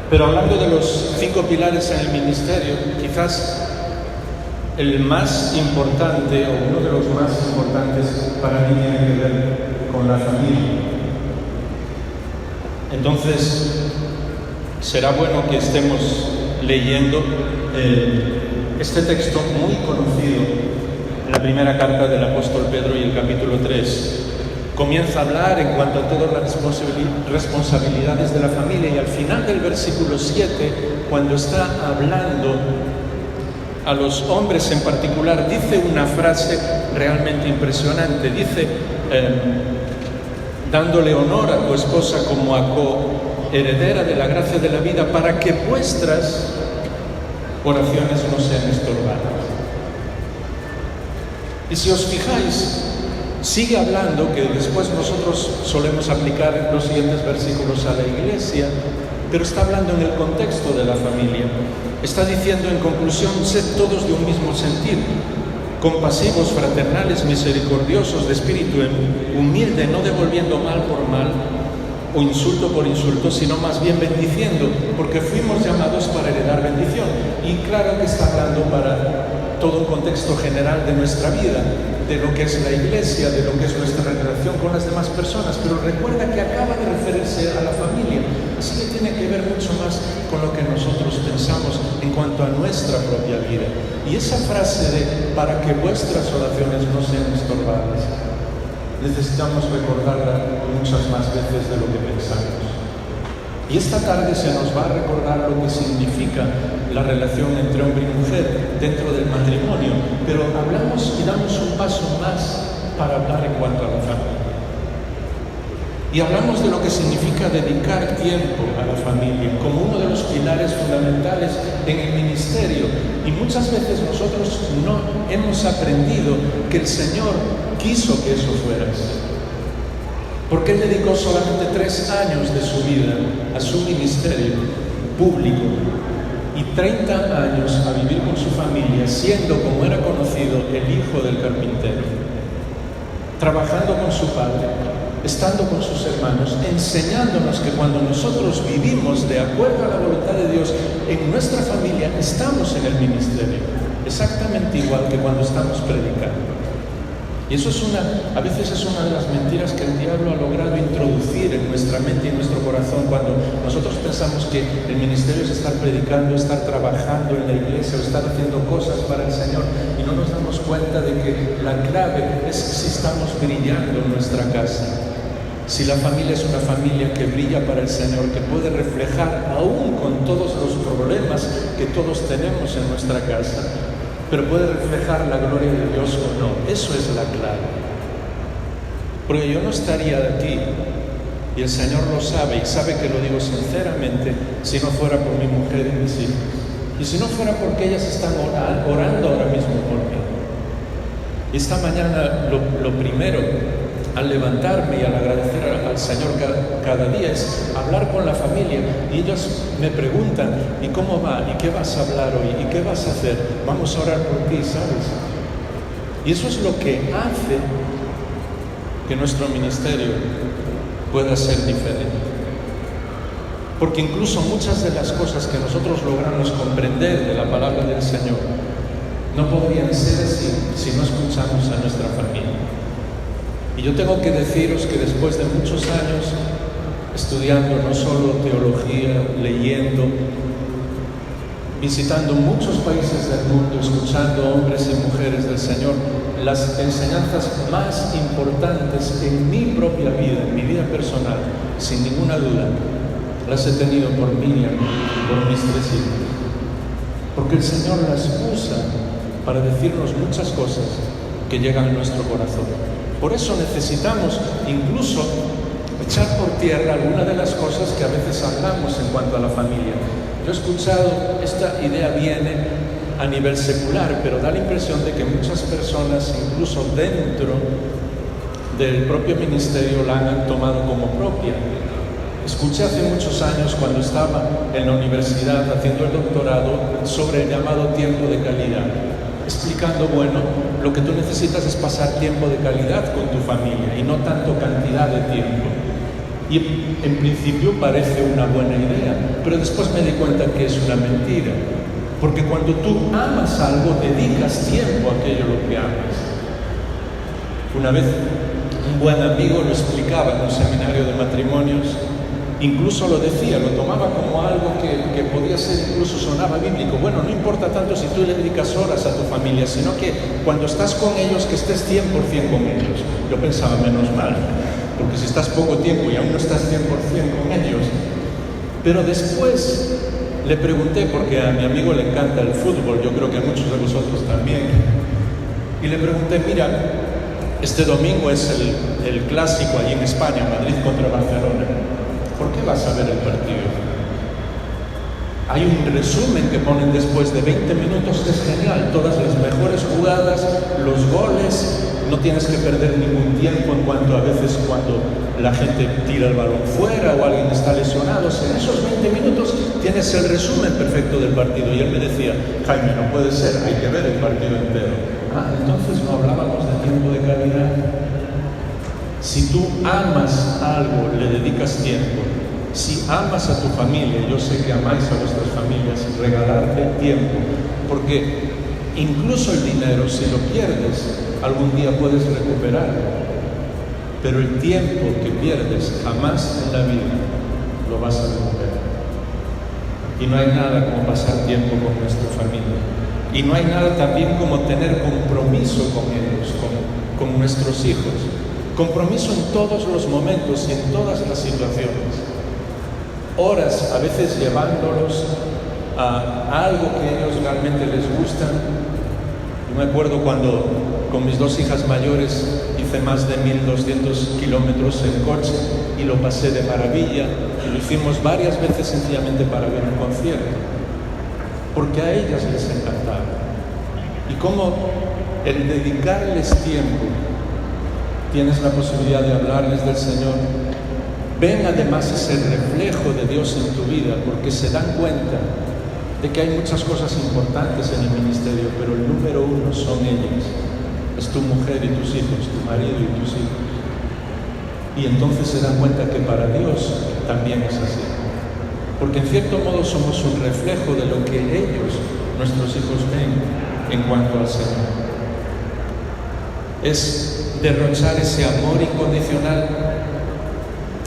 Pero hablando de los 5 pilares en el ministerio, quizás el más importante o uno de los más importantes para mí tiene que ver con la familia. Entonces, será bueno que estemos leyendo este texto muy conocido, la primera carta del apóstol Pedro y el capítulo 3. Comienza a hablar en cuanto a todas las responsabilidades de la familia, y al final del versículo 7, cuando está hablando a los hombres en particular, dice una frase realmente impresionante. Dice, dándole honor a tu esposa como a coheredera de la gracia de la vida, para que vuestras oraciones no sean estorbadas. Y si os fijáis, sigue hablando, que después nosotros solemos aplicar los siguientes versículos a la iglesia, pero está hablando en el contexto de la familia. Está diciendo en conclusión: sed todos de un mismo sentir, compasivos, fraternales, misericordiosos, de espíritu humilde, no devolviendo mal por mal o insulto por insulto, sino más bien bendiciendo, porque fuimos llamados para heredar bendición. Y claro que está hablando para todo un contexto general de nuestra vida, de lo que es la iglesia, de lo que es nuestra relación con las demás personas, pero recuerda que acaba de referirse a la familia, así que tiene que ver mucho más con lo que nosotros pensamos en cuanto a nuestra propia vida. Y esa frase de para que vuestras oraciones no sean estorbadas, necesitamos recordarla muchas más veces de lo que pensamos. Y esta tarde se nos va a recordar lo que significa la relación entre hombre y mujer dentro del matrimonio, pero hablamos y damos un paso más para hablar en cuanto a la familia. Y hablamos de lo que significa dedicar tiempo a la familia como uno de los pilares fundamentales en el ministerio. Y muchas veces nosotros no hemos aprendido que el Señor quiso que eso fuera así. Porque Él dedicó solamente 3 años de su vida a su ministerio público y 30 años a vivir con su familia, siendo, como era conocido, el hijo del carpintero, trabajando con su padre, estando con sus hermanos, enseñándonos que cuando nosotros vivimos de acuerdo a la voluntad de Dios en nuestra familia, estamos en el ministerio, exactamente igual que cuando estamos predicando. Y eso a veces es una de las mentiras que el diablo ha logrado introducir en nuestra mente y en nuestro corazón, cuando nosotros pensamos que el ministerio es estar predicando, estar trabajando en la iglesia o estar haciendo cosas para el Señor, y no nos damos cuenta de que la clave es si estamos brillando en nuestra casa. Si la familia es una familia que brilla para el Señor, que puede reflejar aún con todos los problemas que todos tenemos en nuestra casa, pero puede reflejar la gloria de Dios o no. Eso es la clave. Porque yo no estaría aquí, y el Señor lo sabe, y sabe que lo digo sinceramente, si no fuera por mi mujer y mis hijos, y si no fuera porque ellas están orando ahora mismo por mí. Y esta mañana lo primero, al levantarme y al agradecer al Señor cada día, es hablar con la familia, y ellos me preguntan: ¿y cómo va? ¿Y qué vas a hablar hoy? ¿Y qué vas a hacer? Vamos a orar por ti, ¿sabes? Y eso es lo que hace que nuestro ministerio pueda ser diferente. Porque incluso muchas de las cosas que nosotros logramos comprender de la palabra del Señor no podrían ser así si no escuchamos a nuestra familia. Y yo tengo que deciros que después de muchos años estudiando no solo teología, leyendo, visitando muchos países del mundo, escuchando hombres y mujeres del Señor, las enseñanzas más importantes en mi propia vida, en mi vida personal, sin ninguna duda, las he tenido por Miriam y por mis 3 hijos. Porque el Señor las usa para decirnos muchas cosas que llegan a nuestro corazón. Por eso necesitamos incluso echar por tierra algunas de las cosas que a veces hablamos en cuanto a la familia. Yo he escuchado, esta idea viene a nivel secular, pero da la impresión de que muchas personas, incluso dentro del propio ministerio, la han tomado como propia. Escuché hace muchos años, cuando estaba en la universidad haciendo el doctorado, sobre el llamado tiempo de calidad, explicando, bueno, lo que tú necesitas es pasar tiempo de calidad con tu familia y no tanto cantidad de tiempo. Y en principio parece una buena idea, pero después me di cuenta que es una mentira. Porque cuando tú amas algo, dedicas tiempo a aquello lo que amas. Una vez un buen amigo lo explicaba en un seminario de matrimonios, incluso lo decía, lo tomaba como algo que podía ser, incluso sonaba bíblico. Bueno, no importa tanto si tú le dedicas horas a tu familia, sino que cuando estás con ellos, que estés 100% con ellos. Yo pensaba, menos mal, porque si estás poco tiempo y aún no estás 100% con ellos. Pero después le pregunté, porque a mi amigo le encanta el fútbol, yo creo que a muchos de vosotros también, y le pregunté, mira, este domingo es el clásico allí en España, Madrid contra Barcelona. ¿Por qué vas a ver el partido? Hay un resumen que ponen después de 20 minutos que es genial, todas las mejores jugadas, los goles, no tienes que perder ningún tiempo en cuanto a veces cuando la gente tira el balón fuera o alguien está lesionado. En esos 20 minutos tienes el resumen perfecto del partido. Y él me decía, Jaime, no puede ser, hay que ver el partido entero. Entonces no hablábamos de tiempo de calidad. Si tú amas algo, le dedicas tiempo. Si amas a tu familia, yo sé que amáis a vuestras familias, regalarte tiempo, porque incluso el dinero, si lo pierdes, algún día puedes recuperarlo, pero el tiempo que pierdes jamás en la vida lo vas a recuperar. Y no hay nada como pasar tiempo con nuestra familia, y no hay nada también como tener compromiso con ellos, con nuestros hijos. Compromiso en todos los momentos y en todas las situaciones. Horas, a veces llevándolos a algo que a ellos realmente les gusta. Yo me acuerdo cuando con mis dos hijas mayores hice más de 1.200 kilómetros en coche y lo pasé de maravilla, y lo hicimos varias veces sencillamente para ver un concierto, porque a ellas les encantaba. Y como el dedicarles tiempo, tienes la posibilidad de hablarles del Señor. Ven además ese reflejo de Dios en tu vida, porque se dan cuenta de que hay muchas cosas importantes en el ministerio, pero el número uno son ellos. Es tu mujer y tus hijos, tu marido y tus hijos. Y entonces se dan cuenta que para Dios también es así. Porque en cierto modo somos un reflejo de lo que ellos, nuestros hijos, ven en cuanto al Señor. Es derrochar ese amor incondicional,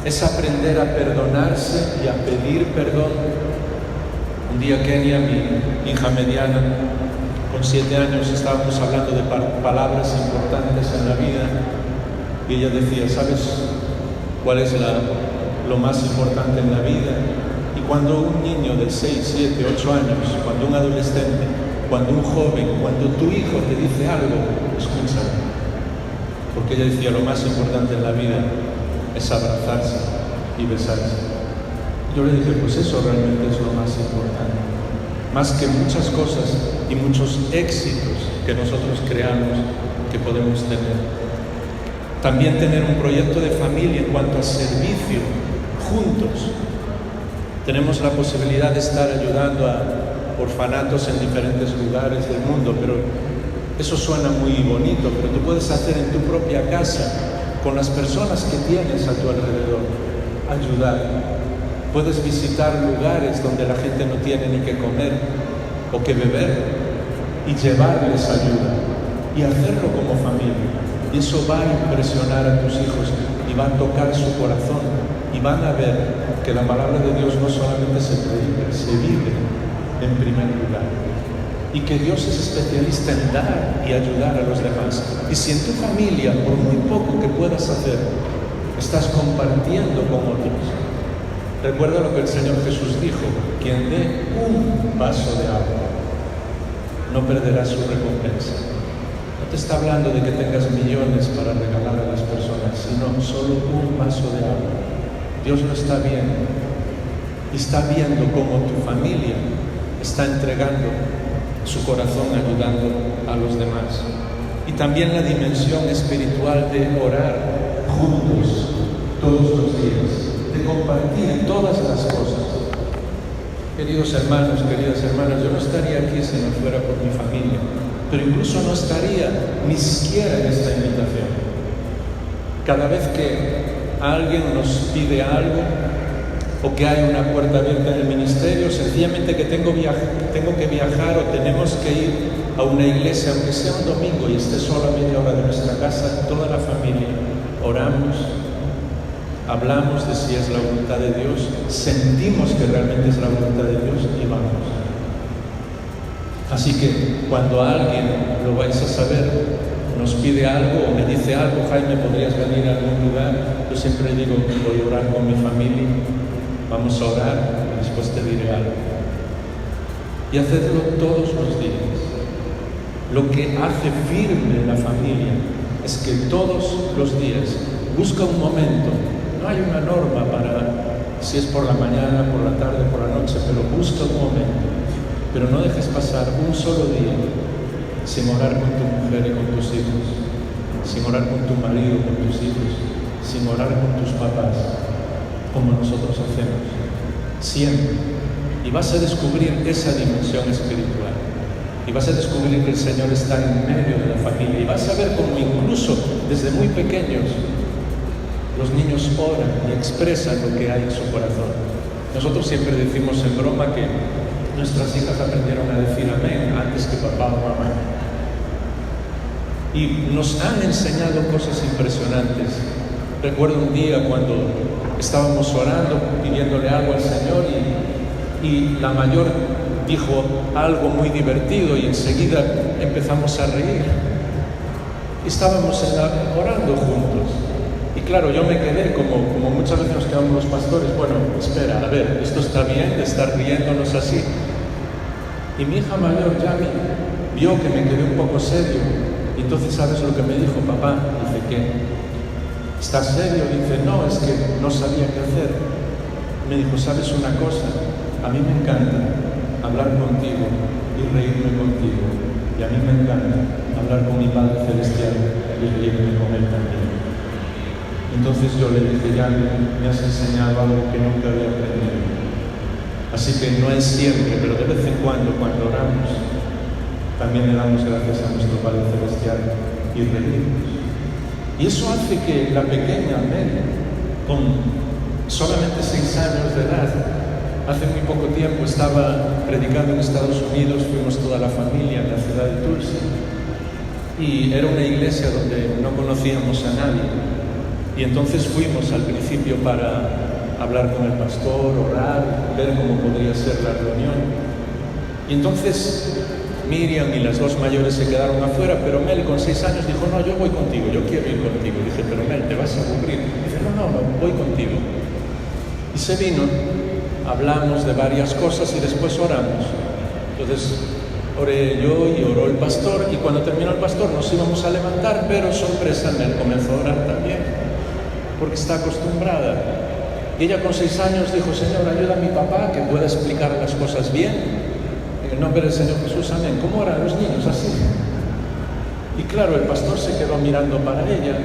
es aprender a perdonarse y a pedir perdón. Un día Kenia, mi hija mediana, con 7 años, estábamos hablando de palabras importantes en la vida, y ella decía, ¿sabes cuál es lo más importante en la vida? Y cuando un niño de 6, 7, 8 años, cuando un adolescente, cuando un joven, cuando tu hijo te dice algo, escúchalo. Porque ella decía, lo más importante en la vida es abrazarse y besarse. Yo le dije, pues eso realmente es lo más importante. Más que muchas cosas y muchos éxitos que nosotros creamos que podemos tener. También tener un proyecto de familia en cuanto a servicio, juntos. Tenemos la posibilidad de estar ayudando a orfanatos en diferentes lugares del mundo, pero eso suena muy bonito, pero tú puedes hacer en tu propia casa, con las personas que tienes a tu alrededor, ayudar. Puedes visitar lugares donde la gente no tiene ni que comer o que beber y llevarles ayuda y hacerlo como familia. Y eso va a impresionar a tus hijos y va a tocar su corazón y van a ver que la palabra de Dios no solamente se predica, se vive en primer lugar. Y que Dios es especialista en dar y ayudar a los demás. Y si en tu familia, por muy poco que puedas hacer, estás compartiendo con otros, recuerda lo que el Señor Jesús dijo: quien dé un vaso de agua no perderá su recompensa. No te está hablando de que tengas millones para regalar a las personas, sino solo un vaso de agua. Dios lo está viendo y está viendo cómo tu familia está entregando su corazón ayudando a los demás. Y también la dimensión espiritual de orar juntos todos los días, de compartir en todas las cosas. Queridos hermanos, queridas hermanas, yo no estaría aquí si no fuera por mi familia, pero incluso no estaría ni siquiera en esta invitación. Cada vez que alguien nos pide algo, o que hay una puerta abierta en el ministerio, sencillamente que tengo que viajar o tenemos que ir a una iglesia, aunque sea un domingo y esté solo a media hora de nuestra casa, toda la familia, oramos, hablamos de si es la voluntad de Dios, sentimos que realmente es la voluntad de Dios y vamos. Así que cuando alguien, lo vais a saber, nos pide algo o me dice algo, Jaime, ¿podrías venir a algún lugar? Yo siempre digo, voy a orar con mi familia, vamos a orar y después te diré algo. Y hacedlo todos los días. Lo que hace firme la familia es que todos los días busca un momento. No hay una norma para si es por la mañana, por la tarde, por la noche, pero busca un momento. Pero no dejes pasar un solo día sin orar con tu mujer y con tus hijos, sin orar con tu marido, con tus hijos, sin orar con tus papás, como nosotros hacemos, siempre. Y vas a descubrir esa dimensión espiritual. Y vas a descubrir que el Señor está en medio de la familia. Y vas a ver cómo incluso desde muy pequeños los niños oran y expresan lo que hay en su corazón. Nosotros siempre decimos en broma que nuestras hijas aprendieron a decir amén antes que papá o mamá. Y nos han enseñado cosas impresionantes. Recuerdo un día cuando estábamos orando, pidiéndole algo al Señor y la mayor dijo algo muy divertido y enseguida empezamos a reír. Estábamos orando juntos. Y claro, yo me quedé, como muchas veces nos quedamos los pastores, bueno, espera, a ver, esto está bien de estar riéndonos así. Y mi hija mayor, Yami, vio que me quedé un poco serio. Y entonces, ¿sabes lo que me dijo papá? Dice, ¿qué? ¿Estás serio? Dice, no, es que no sabía qué hacer. Me dijo, ¿sabes una cosa? A mí me encanta hablar contigo y reírme contigo. Y a mí me encanta hablar con mi Padre Celestial y reírme con Él también. Entonces yo le dije, ya me has enseñado algo que nunca había aprendido. Así que no es siempre, pero de vez en cuando oramos, también le damos gracias a nuestro Padre Celestial y reímos. Y eso hace que la pequeña Mel, con solamente 6 años de edad, hace muy poco tiempo estaba predicando en Estados Unidos, fuimos toda la familia en la ciudad de Tulsa, y era una iglesia donde no conocíamos a nadie. Y entonces fuimos al principio para hablar con el pastor, orar, ver cómo podría ser la reunión. Y entonces Miriam y las 2 mayores se quedaron afuera, pero Mel con 6 años dijo, no, yo voy contigo, yo quiero ir contigo. Y dije, pero Mel, te vas a aburrir. Y dice, no, voy contigo. Y se vino, hablamos de varias cosas y después oramos. Entonces oré yo y oró el pastor, y cuando terminó el pastor nos íbamos a levantar, pero sorpresa, Mel comenzó a orar también, porque está acostumbrada. Y ella con 6 años dijo, Señor, ayuda a mi papá que pueda explicar las cosas bien. En el nombre del Señor Jesús, amén. ¿Cómo oran los niños? Así. Y claro, el pastor se quedó mirando para ella.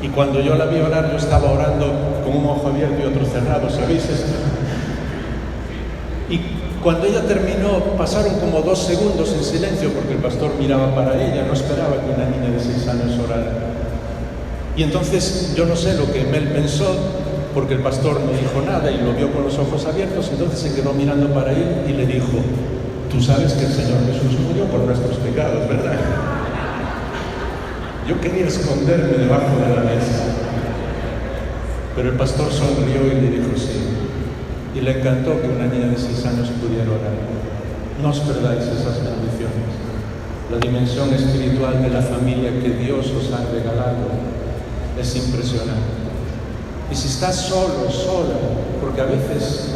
Y cuando yo la vi orar, yo estaba orando con un ojo abierto y otro cerrado, ¿sabéis esto? Y cuando ella terminó, pasaron como 2 segundos en silencio, porque el pastor miraba para ella, no esperaba que una niña de 6 años orara. Y entonces yo no sé lo que Mel pensó, porque el pastor no dijo nada y lo vio con los ojos abiertos. Entonces se quedó mirando para él y le dijo, tú sabes que el Señor Jesús murió por nuestros pecados, ¿verdad? Yo quería esconderme debajo de la mesa, pero el pastor sonrió y le dijo sí. Y le encantó que una niña de 6 años pudiera orar. No os perdáis esas bendiciones. La dimensión espiritual de la familia que Dios os ha regalado es impresionante. Y si estás solo, sola, porque a veces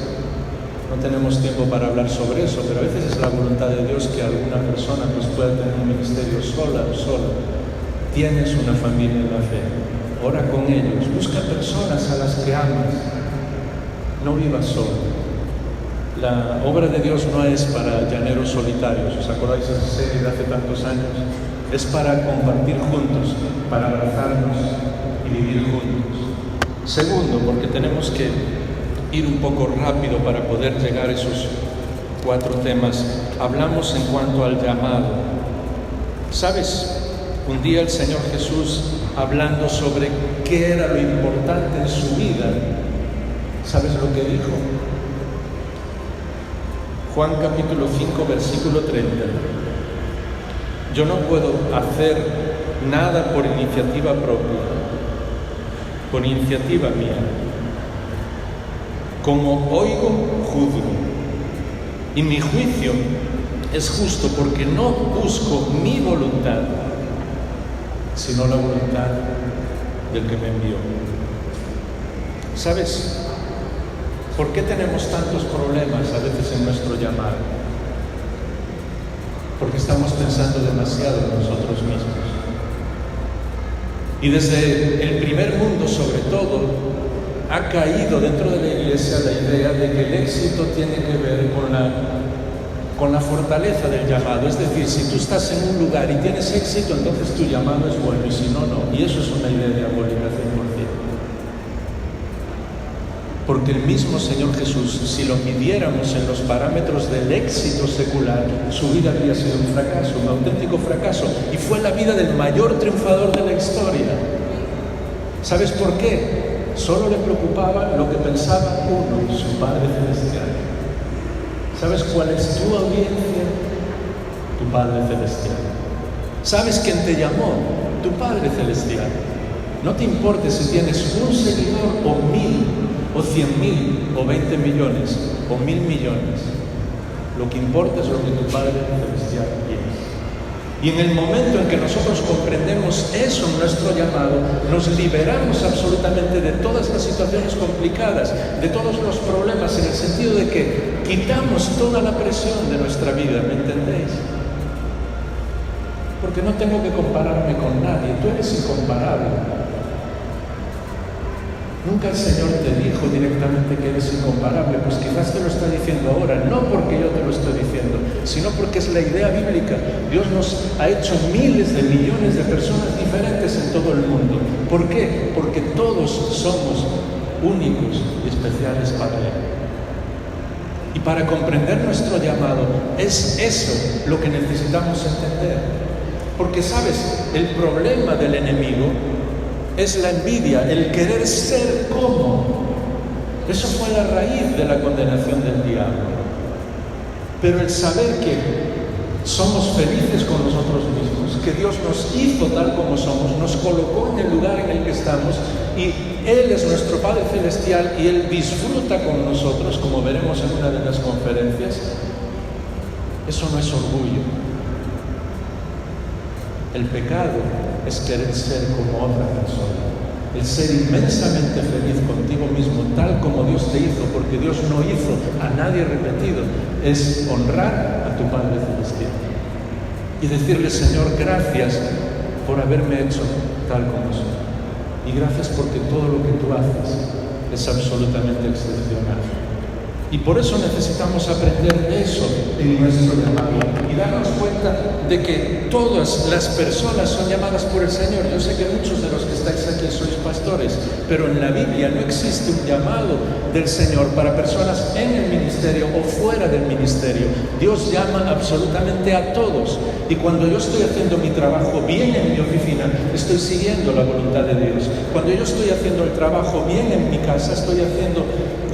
no tenemos tiempo para hablar sobre eso, pero a veces es la voluntad de Dios que alguna persona pues pueda tener un ministerio sola o solo. Tienes una familia en la fe, ora con ellos, busca personas a las que amas, no vivas solo. La obra de Dios no es para llaneros solitarios, ¿os acordáis de esa serie de hace tantos años? Es para compartir juntos, para abrazarnos y vivir juntos. Segundo, porque tenemos que ir un poco rápido para poder llegar a esos 4 temas. Hablamos en cuanto al llamado. ¿Sabes? Un día el Señor Jesús, hablando sobre qué era lo importante en su vida, ¿sabes lo que dijo? Juan capítulo 5, versículo 30. Yo no puedo hacer nada por iniciativa propia, por iniciativa mía. Como oigo, juzgo. Y mi juicio es justo porque no busco mi voluntad, sino la voluntad del que me envió. ¿Sabes por qué tenemos tantos problemas a veces en nuestro llamado? Porque estamos pensando demasiado en nosotros mismos. Y desde el primer mundo, sobre todo, ha caído dentro de la Iglesia la idea de que el éxito tiene que ver con la fortaleza del llamado. Es decir, si tú estás en un lugar y tienes éxito, entonces tu llamado es bueno, y si no, no. Y eso es una idea diabólica 100%. Porque el mismo Señor Jesús, si lo midiéramos en los parámetros del éxito secular, su vida habría sido un fracaso, un auténtico fracaso, y fue la vida del mayor triunfador de la historia. ¿Sabes por qué? Solo le preocupaba lo que pensaba uno, su Padre Celestial. ¿Sabes cuál es tu audiencia? Tu Padre Celestial. ¿Sabes quién te llamó? Tu Padre Celestial. No te importe si tienes un seguidor o 1000, o 100.000, o 20 millones, o 1.000 millones. Lo que importa es lo que tu Padre Celestial quiere. Y en el momento en que nosotros comprendemos eso en nuestro llamado, nos liberamos absolutamente de todas las situaciones complicadas, de todos los problemas, en el sentido de que quitamos toda la presión de nuestra vida, ¿me entendéis? Porque no tengo que compararme con nadie, tú eres incomparable. Nunca el Señor te dijo directamente que eres incomparable, pues quizás te lo está diciendo ahora, no porque yo te lo estoy diciendo, sino porque es la idea bíblica. Dios nos ha hecho miles de millones de personas diferentes en todo el mundo. ¿Por qué? Porque todos somos únicos y especiales para Él. Y para comprender nuestro llamado, es eso lo que necesitamos entender. Porque, ¿sabes? El problema del enemigo es la envidia, el querer ser como. Eso fue la raíz de la condenación del diablo. Pero el saber que somos felices con nosotros mismos, que Dios nos hizo tal como somos, nos colocó en el lugar en el que estamos, y Él es nuestro Padre Celestial y Él disfruta con nosotros, como veremos en una de las conferencias, eso no es orgullo. El pecado es querer ser como otra persona, el ser inmensamente feliz contigo mismo, tal como Dios te hizo, porque Dios no hizo a nadie repetido, es honrar a tu Padre Celestial y decirle: Señor, gracias por haberme hecho tal como soy, y gracias porque todo lo que tú haces es absolutamente excepcional. Y por eso necesitamos aprender eso en nuestro llamado y darnos cuenta de que todas las personas son llamadas por el Señor. Yo sé que muchos de los que estáis aquí sois pastores, pero en la Biblia no existe un llamado del Señor para personas en el ministerio o fuera del ministerio. Dios llama absolutamente a todos. Y cuando yo estoy haciendo mi trabajo bien en mi oficina, estoy siguiendo la voluntad de Dios. Cuando yo estoy haciendo el trabajo bien en mi casa, estoy haciendo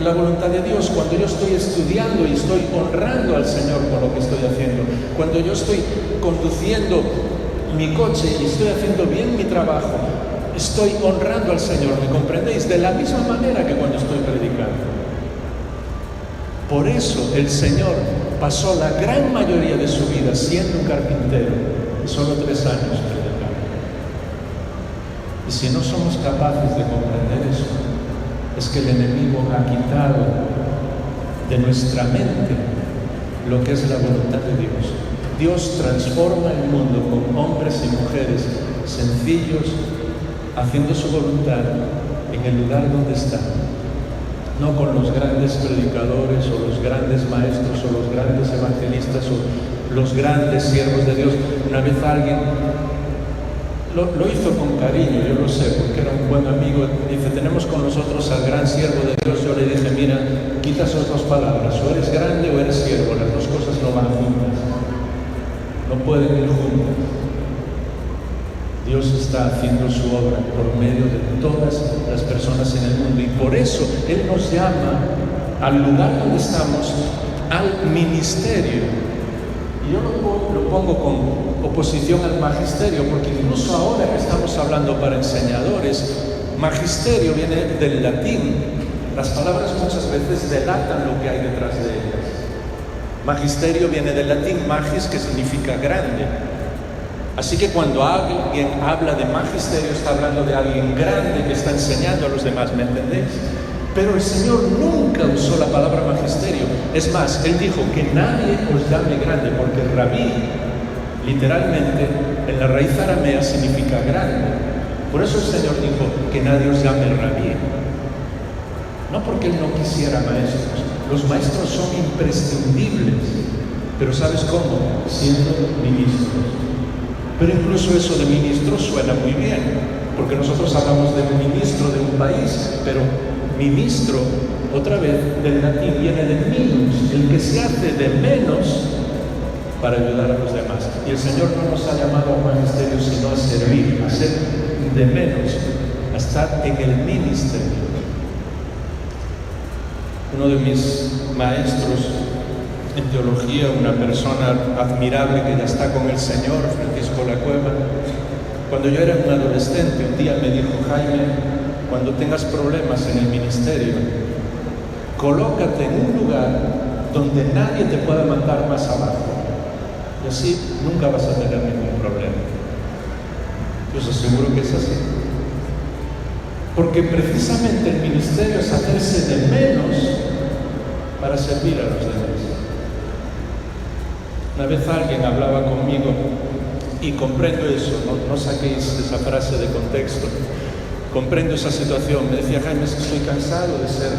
la voluntad de Dios. Cuando yo estoy estudiando y estoy honrando al Señor con lo que estoy haciendo, cuando yo estoy conduciendo mi coche y estoy haciendo bien mi trabajo, estoy honrando al Señor, ¿me comprendéis? De la misma manera que cuando estoy predicando. Por eso el Señor pasó la gran mayoría de su vida siendo un carpintero y solo 3 años predicando. Y si no somos capaces de comprender eso, es que el enemigo ha quitado de nuestra mente lo que es la voluntad de Dios. Dios transforma el mundo con hombres y mujeres sencillos, haciendo su voluntad en el lugar donde están. No con los grandes predicadores o los grandes maestros o los grandes evangelistas o los grandes siervos de Dios. Una vez alguien lo hizo con cariño, yo lo sé, porque era un buen amigo. Dice: tenemos con nosotros al gran siervo de Dios. Yo le dije: mira, quita esas 2 palabras, o eres grande o eres siervo, las 2 cosas no van juntas, no pueden ir juntas. Dios está haciendo su obra por medio de todas las personas en el mundo, y por eso Él nos llama al lugar donde estamos, al ministerio. Y yo lo pongo con oposición al magisterio, porque incluso ahora que estamos hablando para enseñadores, magisterio viene del latín. Las palabras muchas veces delatan lo que hay detrás de ellas. Magisterio viene del latín magis, que significa grande. Así que cuando alguien habla de magisterio, está hablando de alguien grande que está enseñando a los demás, ¿me entendéis? Pero el Señor nunca usó la palabra magisterio. Es más, Él dijo que nadie os llame grande, porque rabí, literalmente, en la raíz aramea significa grande. Por eso el Señor dijo que nadie os llame rabí. No porque Él no quisiera maestros. Los maestros son imprescindibles. Pero ¿sabes cómo? Siendo ministros. Pero incluso eso de ministro suena muy bien, porque nosotros hablamos de ministro de un país, pero ministro, otra vez, del latín viene de minus, el que se hace de menos para ayudar a los demás. Y el Señor no nos ha llamado a un magisterio, sino a servir, a ser de menos, a estar en el ministerio. Uno de mis maestros en teología, una persona admirable que ya está con el Señor, Francisco Lacueva, cuando yo era un adolescente, un día me dijo: Jaime, cuando tengas problemas en el ministerio, colócate en un lugar donde nadie te pueda mandar más abajo, y así nunca vas a tener ningún problema. Yo os aseguro que es así, porque precisamente el ministerio es hacerse de menos para servir a los demás. Una vez alguien hablaba conmigo, y comprendo eso, no saquéis esa frase de contexto, comprendo esa situación. Me decía: Jaime, es que estoy cansado de ser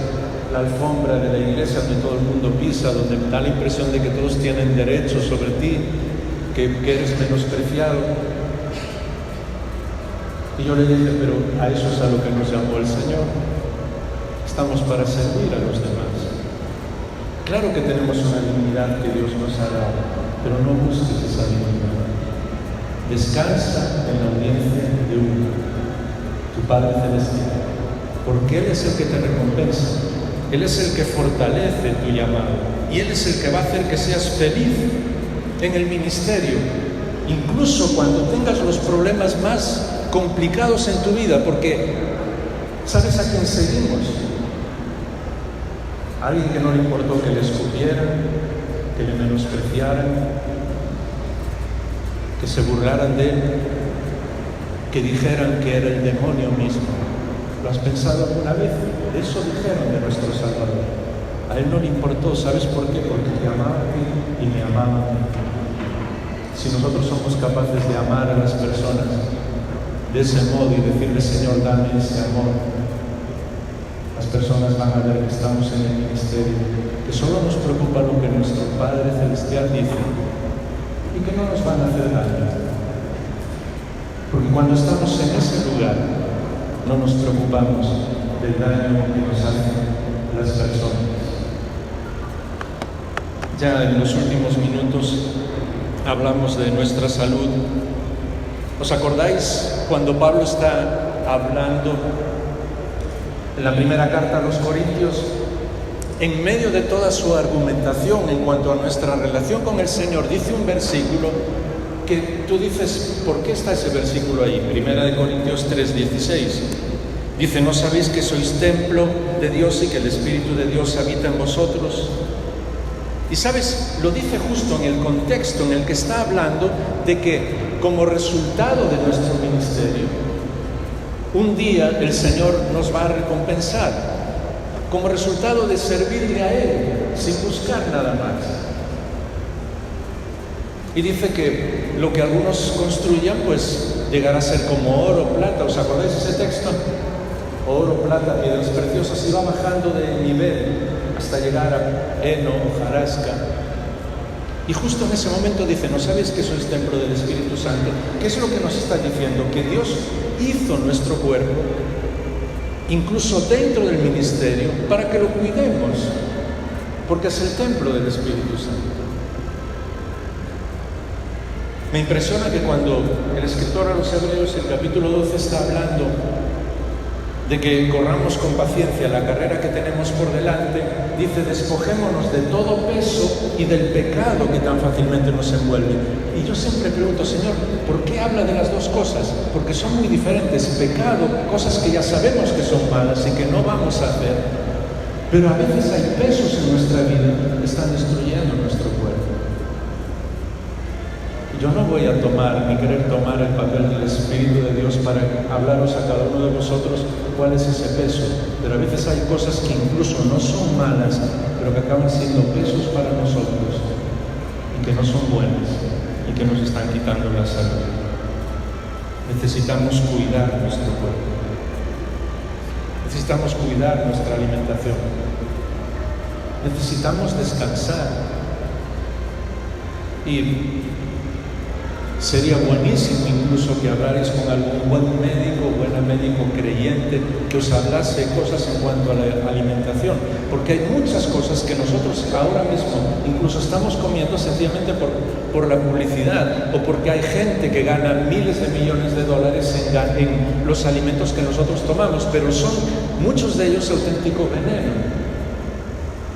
la alfombra de la iglesia donde todo el mundo pisa, donde me da la impresión de que todos tienen derechos sobre ti, que eres menospreciado. Y yo le dije: pero a eso es a lo que nos llamó el Señor. Estamos para servir a los demás. Claro que tenemos una dignidad que Dios nos ha dado, pero no busques esa dignidad. Descansa en la audiencia de uno, tu Padre Celestial, porque Él es el que te recompensa, Él es el que fortalece tu llamado, y Él es el que va a hacer que seas feliz en el ministerio, incluso cuando tengas los problemas más complicados en tu vida, porque ¿sabes a quién seguimos? Alguien que no le importó que le escupieran, que le menospreciaran, que se burlaran de él, que dijeran que era el demonio mismo. ¿Lo has pensado alguna vez? Eso dijeron de nuestro Salvador. A Él no le importó. ¿Sabes por qué? Porque te amaba a ti y me amaba a mí. Si nosotros somos capaces de amar a las personas de ese modo y decirle: Señor, dame ese amor, las personas van a ver que estamos en el ministerio, que solo nos preocupa lo que nuestro Padre Celestial dice, y que no nos van a hacer daño. Porque cuando estamos en ese lugar, no nos preocupamos del daño que nos hacen las personas. Ya en los últimos minutos hablamos de nuestra salud. ¿Os acordáis cuando Pablo está hablando en la primera carta a los Corintios? En medio de toda su argumentación en cuanto a nuestra relación con el Señor, dice un versículo que tú dices: ¿por qué está ese versículo ahí? Primera de Corintios 3:16. Dice: ¿no sabéis que sois templo de Dios y que el Espíritu de Dios habita en vosotros? Y sabes, lo dice justo en el contexto en el que está hablando de que como resultado de nuestro ministerio, un día el Señor nos va a recompensar, como resultado de servirle a Él, sin buscar nada más. Y dice que lo que algunos construyan, pues llegará a ser como oro, plata. ¿Os acordáis de ese texto? Oro, plata, piedras preciosas, y va bajando de nivel hasta llegar a heno, hojarasca. Y justo en ese momento dice: ¿no sabéis que sois templo del Espíritu Santo? ¿Qué es lo que nos está diciendo? Que Dios hizo nuestro cuerpo, incluso dentro del ministerio, para que lo cuidemos, porque es el templo del Espíritu Santo. Me impresiona que cuando el escritor a los Hebreos, el capítulo 12, está hablando de que corramos con paciencia la carrera que tenemos por delante, dice: despojémonos de todo peso y del pecado que tan fácilmente nos envuelve. Y yo siempre pregunto: Señor, ¿por qué habla de las dos cosas? Porque son muy diferentes. Pecado, cosas que ya sabemos que son malas y que no vamos a hacer, pero a veces hay pesos en nuestra vida que están destruyendo nuestro cuerpo. Yo no voy a tomar ni querer tomar el papel del Espíritu de Dios para hablaros a cada uno de vosotros cuál es ese peso, pero a veces hay cosas que incluso no son malas, pero que acaban siendo pesos para nosotros y que no son buenas y que nos están quitando la salud. Necesitamos cuidar nuestro cuerpo, necesitamos cuidar nuestra alimentación, necesitamos descansar. Y sería buenísimo incluso que hablarais con algún buen médico, buena médico creyente, que os hablase cosas en cuanto a la alimentación, porque hay muchas cosas que nosotros ahora mismo incluso estamos comiendo sencillamente por la publicidad, o porque hay gente que gana miles de millones de dólares en los alimentos que nosotros tomamos, pero son muchos de ellos auténtico veneno.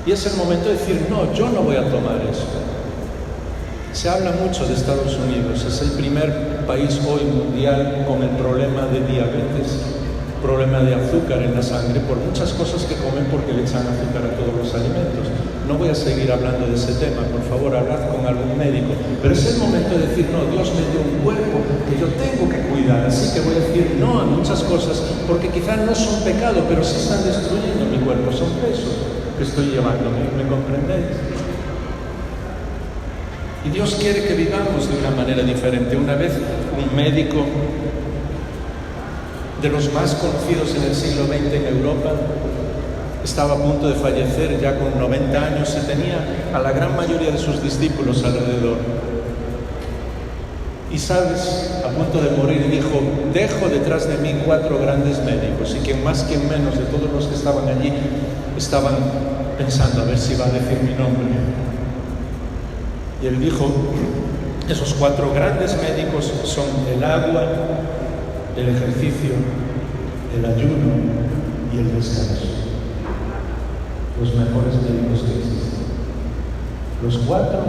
Y es el momento de decir: no, yo no voy a tomar eso. Se habla mucho de Estados Unidos, es el primer país hoy mundial con el problema de diabetes, problema de azúcar en la sangre, por muchas cosas que comen porque le echan azúcar a todos los alimentos. No voy a seguir hablando de ese tema, por favor, hablad con algún médico. Pero es el momento de decir: no, Dios me dio un cuerpo que yo tengo que cuidar, así que voy a decir no a muchas cosas, porque quizás no son pecado, pero sí están destruyendo mi cuerpo, son pesos que estoy llevando, ¿me comprendéis? Y Dios quiere que vivamos de una manera diferente. Una vez un médico de los más conocidos en el siglo XX en Europa estaba a punto de fallecer ya con 90 años y tenía a la gran mayoría de sus discípulos alrededor. Y sabes, a punto de morir, dijo: dejo detrás de mí 4 grandes médicos. Y quien más, quien menos de todos los que estaban allí estaban pensando a ver si va a decir mi nombre. Y él dijo: esos 4 grandes médicos son el agua, el ejercicio, el ayuno y el descanso. Los mejores médicos que existen. Los 4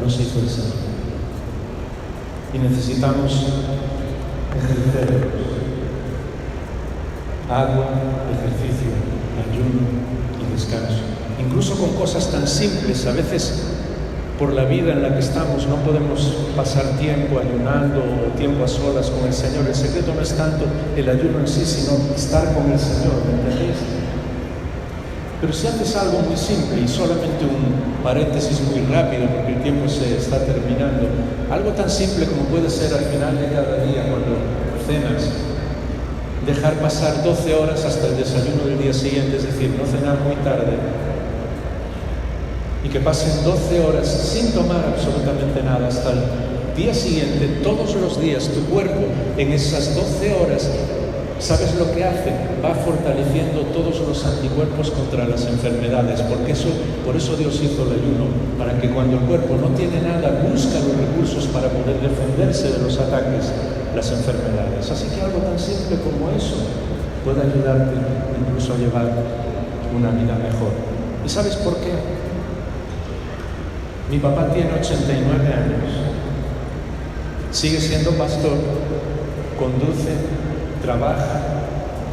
los hizo el Señor. Y necesitamos ejercerlos. Agua, ejercicio, ayuno y descanso. Incluso con cosas tan simples, a veces por la vida en la que estamos no podemos pasar tiempo ayunando o tiempo a solas con el Señor. El secreto no es tanto el ayuno en sí, sino estar con el Señor, ¿me entendéis? Pero si haces algo muy simple, y solamente un paréntesis muy rápido porque el tiempo se está terminando, algo tan simple como puede ser al final de cada día cuando cenas, dejar pasar 12 horas hasta el desayuno del día siguiente, es decir, no cenar muy tarde, y que pasen 12 horas sin tomar absolutamente nada hasta el día siguiente, todos los días. Tu cuerpo en esas 12 horas, ¿sabes lo que hace? Va fortaleciendo todos los anticuerpos contra las enfermedades, por eso Dios hizo el ayuno, para que cuando el cuerpo no tiene nada, busca los recursos para poder defenderse de los ataques, las enfermedades. Así que algo tan simple como eso puede ayudarte incluso a llevar una vida mejor. ¿Y sabes por qué? Mi papá tiene 89 años, sigue siendo pastor, conduce, trabaja,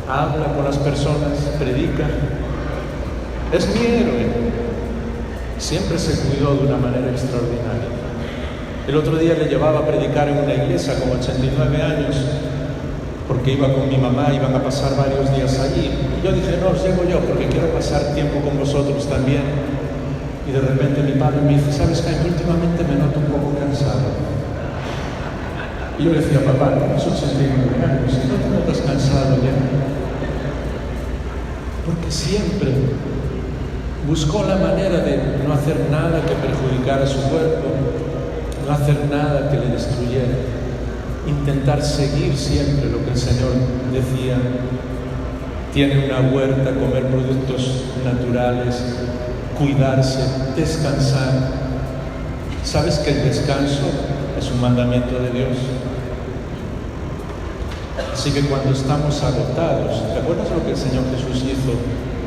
habla con las personas, predica. Es mi héroe. Siempre se cuidó de una manera extraordinaria. El otro día le llevaba a predicar en una iglesia con 89 años, porque iba con mi mamá, iban a pasar varios días allí. Y yo dije: no, os llevo yo porque quiero pasar tiempo con vosotros también. Y de repente mi padre me dice: ¿sabes, Jaime? Últimamente me noto un poco cansado. Y yo le decía: papá, tienes 89 años y no te notas cansado ya. Porque siempre buscó la manera de no hacer nada que perjudicara su cuerpo, no hacer nada que le destruyera, intentar seguir siempre lo que el Señor decía. Tiene una huerta, comer productos naturales, cuidarse, descansar. ¿Sabes que el descanso es un mandamiento de Dios. Así que cuando estamos agotados, ¿te acuerdas lo que el Señor Jesús hizo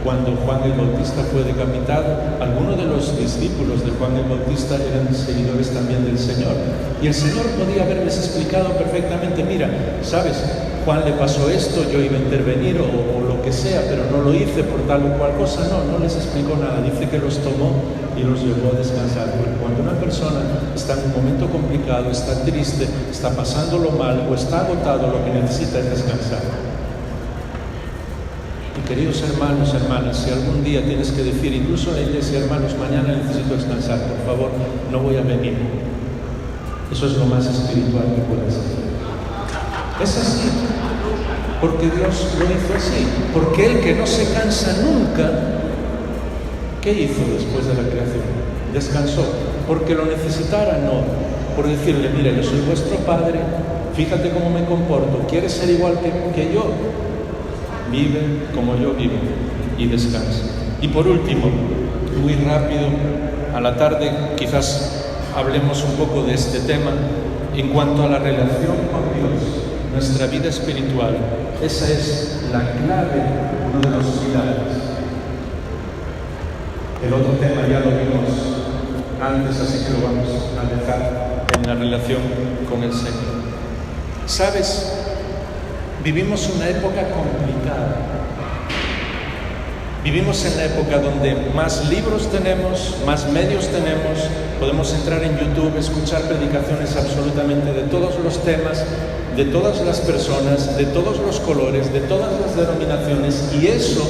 cuando Juan el Bautista fue decapitado? Algunos de los discípulos de Juan el Bautista eran seguidores también del Señor. Y el Señor podía haberles explicado perfectamente, mira, ¿sabes? Juan le pasó esto, yo iba a intervenir o lo que sea, pero no lo hice por tal o cual cosa. No les explicó nada. Dice que los tomó y los llevó a descansar. Porque cuando una persona está en un momento complicado, está triste, está pasándolo mal o está agotado, lo que necesita es descansar. Y queridos hermanos, hermanas, si algún día tienes que decir, incluso en la iglesia, hermanos, mañana necesito descansar, por favor, no voy a venir. Eso es lo más espiritual que puedes hacer. Es así, porque Dios lo hizo así. Porque Él, que no se cansa nunca, ¿qué hizo después de la creación? Descansó. Porque lo necesitara, no. Por decirle, mira, yo soy vuestro Padre, fíjate cómo me comporto, ¿quieres ser igual que yo? Vive como yo vivo y descansa. Y por último, muy rápido, a la tarde quizás hablemos un poco de este tema en cuanto a la relación con Dios, nuestra vida espiritual. Esa es la clave, uno de los pilares. El otro tema ya lo vimos antes, así que lo vamos a dejar en la relación con el Señor. ¿Sabes? Vivimos una época complicada. Vivimos en la época donde más libros tenemos, más medios tenemos, podemos entrar en YouTube, escuchar predicaciones absolutamente de todos los temas, de todas las personas, de todos los colores, de todas las denominaciones, y eso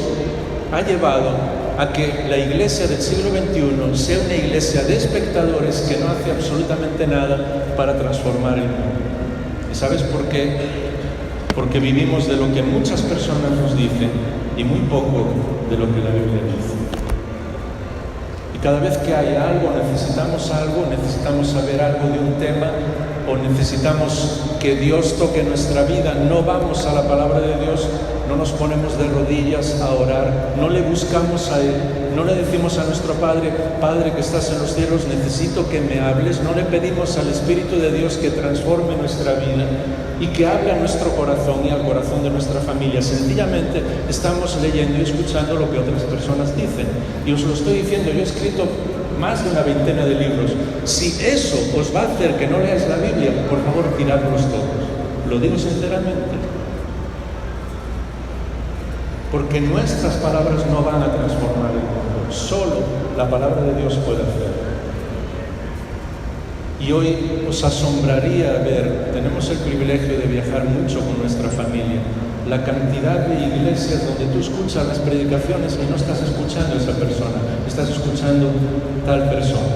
ha llevado a que la iglesia del siglo XXI sea una iglesia de espectadores que no hace absolutamente nada para transformar el mundo. ¿Y sabes por qué? Porque vivimos de lo que muchas personas nos dicen y muy poco de lo que la Biblia dice. Y cada vez que hay algo, necesitamos saber algo de un tema, o necesitamos que Dios toque nuestra vida, no vamos a la palabra de Dios, no nos ponemos de rodillas a orar, no le buscamos a Él, no le decimos a nuestro Padre, Padre que estás en los cielos, necesito que me hables, no le pedimos al Espíritu de Dios que transforme nuestra vida y que hable a nuestro corazón y al corazón de nuestra familia. Sencillamente estamos leyendo y escuchando lo que otras personas dicen. Y os lo estoy diciendo, yo he escrito más de una veintena de libros. Si eso os va a hacer que no leáis la Biblia, por favor, tiradlos todos. Lo digo sinceramente. Porque nuestras palabras no van a transformar el mundo. Solo la palabra de Dios puede hacerlo. Y hoy os asombraría ver, tenemos el privilegio de viajar mucho con nuestra familia, la cantidad de iglesias donde tú escuchas las predicaciones y no estás escuchando a esa persona, estás escuchando tal persona,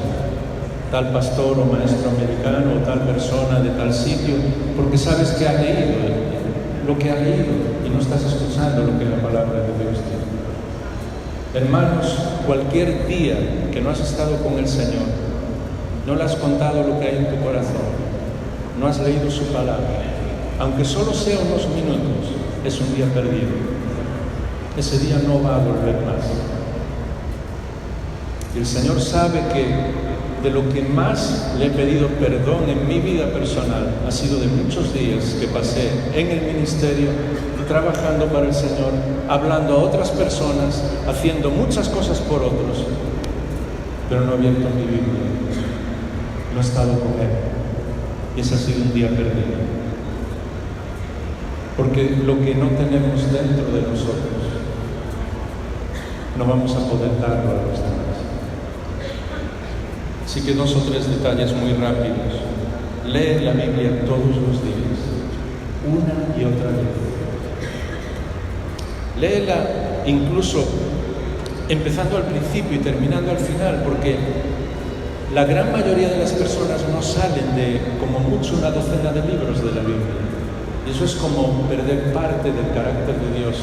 tal pastor o maestro americano o tal persona de tal sitio, porque sabes que ha leído lo que ha leído y no estás escuchando lo que la palabra de Dios dice. Hermanos, cualquier día que no has estado con el Señor, no le has contado lo que hay en tu corazón, no has leído su palabra, aunque solo sea unos minutos, es un día perdido. Ese día no va a volver más. Y el Señor sabe que de lo que más le he pedido perdón en mi vida personal ha sido de muchos días que pasé en el ministerio, trabajando para el Señor, hablando a otras personas, haciendo muchas cosas por otros, pero no he abierto mi Biblia. No he estado con Él, y ese ha sido un día perdido, porque lo que no tenemos dentro de nosotros no vamos a poder darlo a los demás. Así que 2 o 3 detalles muy rápidos. Lee la Biblia todos los días, una y otra vez. Léela incluso empezando al principio y terminando al final, porque la gran mayoría de las personas no salen de como mucho una docena de libros de la Biblia. Y eso es como perder parte del carácter de Dios.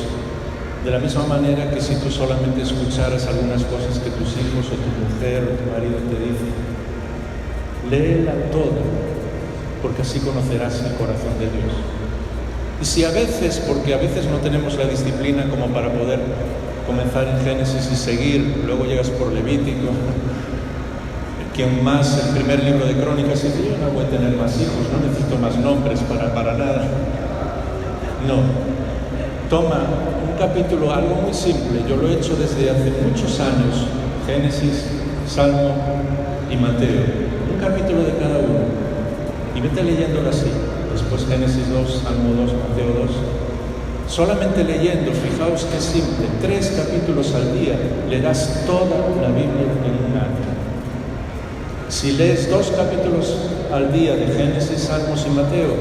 De la misma manera que si tú solamente escucharas algunas cosas que tus hijos o tu mujer o tu marido te dicen, léela toda, porque así conocerás el corazón de Dios. Y si a veces, porque a veces no tenemos la disciplina como para poder comenzar en Génesis y seguir, luego llegas por Levítico, Quien más el primer libro de Crónicas dice, yo no voy a tener más hijos, no necesito más nombres para nada. No. Toma un capítulo, algo muy simple, yo lo he hecho desde hace muchos años, Génesis, Salmo y Mateo. Un capítulo de cada uno. Y vete leyéndolo así. Después Génesis 2, Salmo 2, Mateo 2. Solamente leyendo, fijaos qué simple, 3 capítulos al día, le das toda la Biblia en un año. Si lees 2 capítulos al día de Génesis, Salmos y Mateo,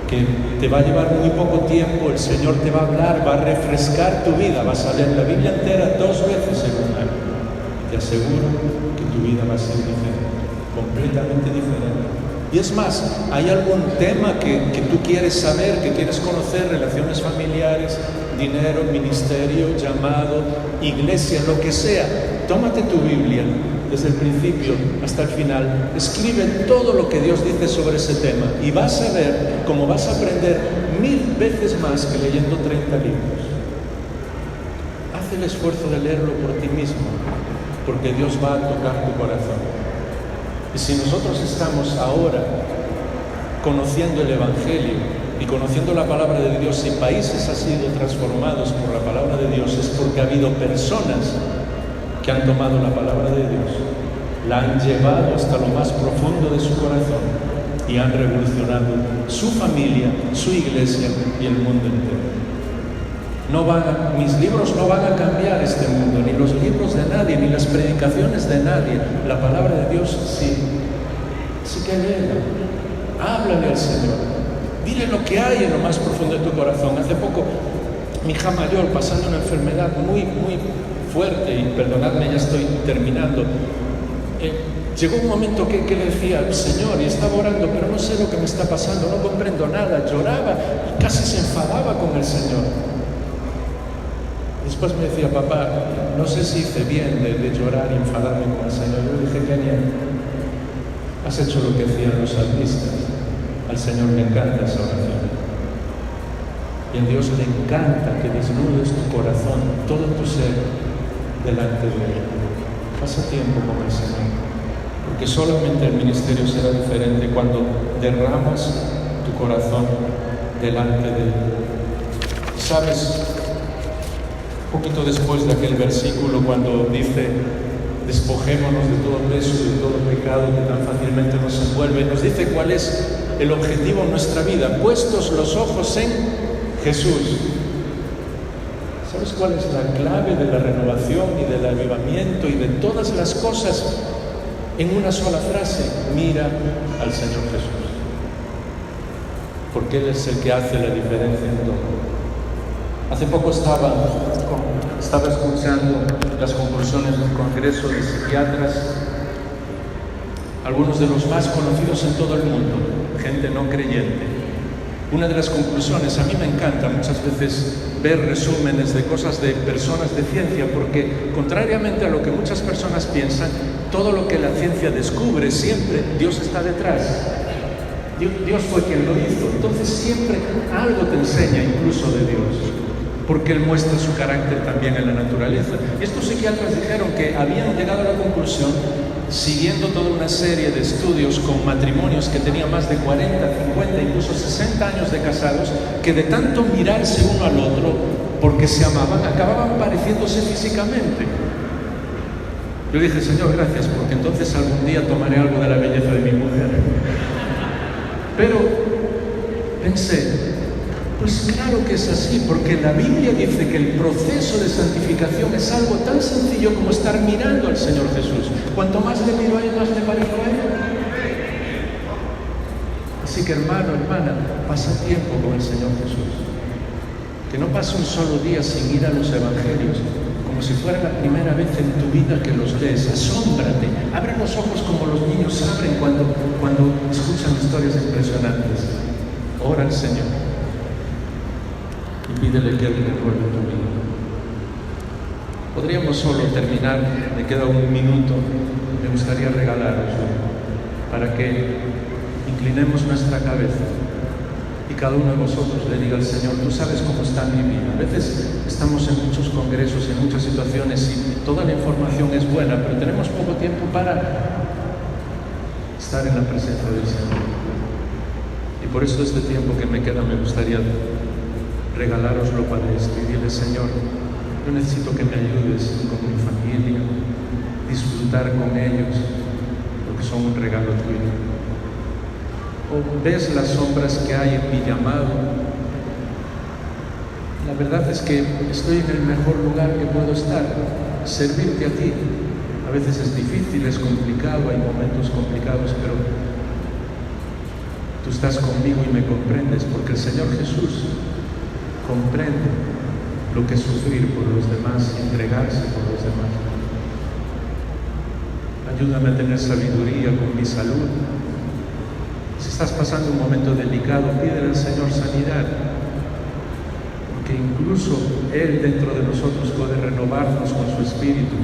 que te va a llevar muy poco tiempo, el Señor te va a hablar, va a refrescar tu vida, vas a leer la Biblia entera 2 veces en un año. Te aseguro que tu vida va a ser diferente, completamente diferente. Y es más, ¿hay algún tema que tú quieres saber, que quieres conocer? Relaciones familiares, dinero, ministerio, llamado, iglesia, lo que sea. Tómate tu Biblia desde el principio hasta el final. Escribe todo lo que Dios dice sobre ese tema y vas a ver cómo vas a aprender 1000 veces más que leyendo 30 libros. Haz el esfuerzo de leerlo por ti mismo, porque Dios va a tocar tu corazón. Y si nosotros estamos ahora conociendo el Evangelio y conociendo la palabra de Dios y países han sido transformados por la palabra de Dios, es porque ha habido personas que han tomado la palabra de Dios, la han llevado hasta lo más profundo de su corazón y han revolucionado su familia, su iglesia y el mundo entero. Mis libros no van a cambiar este mundo, ni los libros de nadie, ni las predicaciones de nadie. La palabra de Dios sí. Así que léela, háblale al Señor, dile lo que hay en lo más profundo de tu corazón. Hace poco, mi hija mayor, pasando una enfermedad muy, muy fuerte, y perdonadme, ya estoy terminando, llegó un momento que le decía al Señor, y estaba orando, pero no sé lo que me está pasando, no comprendo nada, lloraba, y casi se enfadaba con el Señor. Después me decía, papá, no sé si hice bien de llorar y enfadarme con el Señor. Yo le dije, Kenia, has hecho lo que hacían los salmistas. Al Señor le encanta esa oración. Y a Dios le encanta que desnudes tu corazón, todo tu ser, delante de Él. Pasa tiempo con el Señor, porque solamente el ministerio será diferente cuando derramas tu corazón delante de Él. ¿Sabes? Un poquito después de aquel versículo, cuando dice, despojémonos de todo peso y de todo pecado que tan fácilmente nos envuelve, nos dice cuál es el objetivo en nuestra vida, puestos los ojos en Jesús. ¿Sabes cuál es la clave de la renovación y del avivamiento y de todas las cosas? En una sola frase, mira al Señor Jesús, porque Él es el que hace la diferencia en todo. Hace poco estaba escuchando las conclusiones del Congreso de Psiquiatras, algunos de los más conocidos en todo el mundo, gente no creyente. Una de las conclusiones, a mí me encanta muchas veces ver resúmenes de cosas de personas de ciencia, porque contrariamente a lo que muchas personas piensan, todo lo que la ciencia descubre, siempre Dios está detrás. Dios fue quien lo hizo, entonces siempre algo te enseña incluso de Dios, porque Él muestra su carácter también en la naturaleza. Y estos psiquiatras dijeron que habían llegado a la conclusión, siguiendo toda una serie de estudios con matrimonios que tenían más de 40, 50, incluso 60 años de casados, que de tanto mirarse uno al otro, porque se amaban, acababan pareciéndose físicamente. Yo dije, Señor, gracias, porque entonces algún día tomaré algo de la belleza de mi mujer. Pero pensé, pues claro que es así, porque la Biblia dice que el proceso de santificación es algo tan sencillo como estar mirando al Señor Jesús. Cuanto más le miro a Él, más le parezco a Él. Así que hermano, hermana, pasa tiempo con el Señor Jesús. Que no pase un solo día sin ir a los evangelios, como si fuera la primera vez en tu vida que los lees. Asómbrate, abre los ojos como los niños abren cuando escuchan historias impresionantes. Ora al Señor y pídele que Él renueve tu vida. Podríamos solo terminar, me queda un minuto, me gustaría regalaros para que inclinemos nuestra cabeza y cada uno de vosotros le diga al Señor, tú sabes cómo está mi vida. A veces estamos en muchos congresos, en muchas situaciones y toda la información es buena, pero tenemos poco tiempo para estar en la presencia del Señor. Y por eso este tiempo que me queda me gustaría regalaroslo para esto y dile: Señor, yo necesito que me ayudes con mi familia, disfrutar con ellos, porque son un regalo tuyo. O ves las sombras que hay en mi llamado. La verdad es que estoy en el mejor lugar que puedo estar, servirte a ti. A veces es difícil, es complicado, hay momentos complicados, pero tú estás conmigo y me comprendes, porque el Señor Jesús comprende lo que es sufrir por los demás, entregarse por los demás. Ayúdame a tener sabiduría con mi salud. Si estás pasando un momento delicado, pídele al Señor sanidad, porque incluso Él dentro de nosotros puede renovarnos con su Espíritu.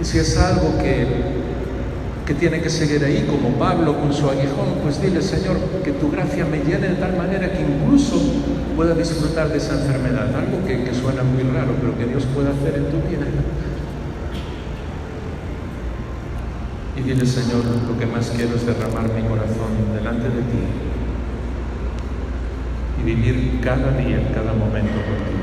Y si es algo que tiene que seguir ahí, como Pablo con su aguijón, pues dile: Señor, que tu gracia me llene de tal manera que incluso pueda disfrutar de esa enfermedad. Algo que suena muy raro, pero que Dios puede hacer en tu vida. Y dile: Señor, lo que más quiero es derramar mi corazón delante de ti y vivir cada día, cada momento por ti.